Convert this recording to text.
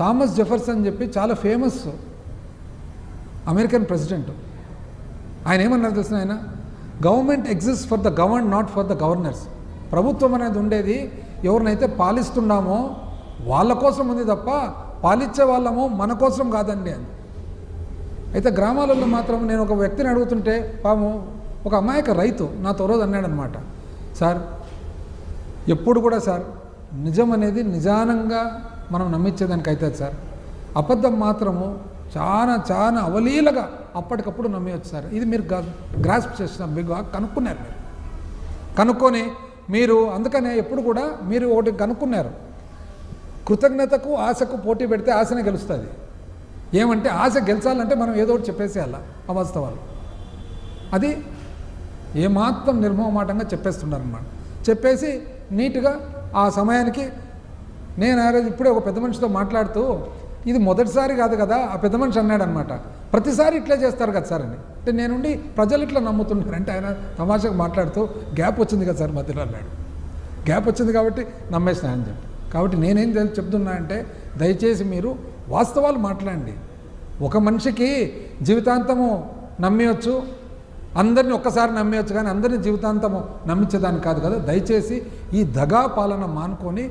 Thomas Jefferson అని చెప్పి చాలా ఫేమస్ అమెరికన్ ప్రెసిడెంట్. ఆయన ఏమన్నారు తెలిసిన ఆయన, government exist for the govern, not for the governors. ప్రభుత్వం అనేది ఉండేది ఎవరినైతే పాలిస్తున్నామో వాళ్ళ కోసం ఉంది తప్ప పాలించే వాళ్ళము మన కోసం కాదండి అని. అయితే గ్రామాలలో మాత్రం నేను ఒక వ్యక్తిని అడుగుతుంటే పాము ఒక అమాయక రైతు నాతో రోజు అన్నాడనమాట, సార్ ఎప్పుడు కూడా సార్ నిజం అనేది నిజానంగా మనం నమ్మించేదానికి అవుతుంది సార్, అబద్ధం మాత్రము చాలా చాలా అవలీలగా అప్పటికప్పుడు నమ్మేయచ్చు సార్. ఇది మీరు గ్రాస్ప్ చేసిన మీకు కనుక్కున్నారు, మీరు కనుక్కొని మీరు అందుకనే ఎప్పుడు కూడా మీరు ఒకటి కనుక్కున్నారు, కృతజ్ఞతకు ఆశకు పోటీ పెడితే ఆశనే గెలుస్తుంది. ఏమంటే ఆశ గెలిచాలంటే మనం ఏదో ఒకటి చెప్పేసేయాల అవాస్తవాలు. అది ఏమాత్రం నిర్మోహమాటంగా చెప్పేస్తున్నారన్నమాట. చెప్పేసి నీట్గా ఆ సమయానికి నేను ఆ రోజు ఇప్పుడే ఒక పెద్ద మనిషితో మాట్లాడుతూ, ఇది మొదటిసారి కాదు కదా, ఆ పెద్ద మనిషి అన్నాడనమాట, ప్రతిసారి ఇట్లే చేస్తారు కదా సార్ అని. అంటే నేనుండి ప్రజలు ఇట్లా నమ్ముతున్నారు అంటే ఆయన తమాషాగా మాట్లాడుతూ గ్యాప్ వచ్చింది కదా సార్ మధ్యలో అన్నాడు. గ్యాప్ వచ్చింది కాబట్టి నమ్మేసిన అని చెప్పి. కాబట్టి నేనేం చెప్తున్నా అంటే దయచేసి మీరు వాస్తవాలు మాట్లాడండి. ఒక మనిషికి జీవితాంతము నమ్మేయచ్చు, అందరిని ఒక్కసారి నమ్మేయచ్చు, కానీ అందరినీ జీవితాంతము నమ్మించేదాన్ని కాదు కదా. దయచేసి ఈ దగా పాలన మానుకొని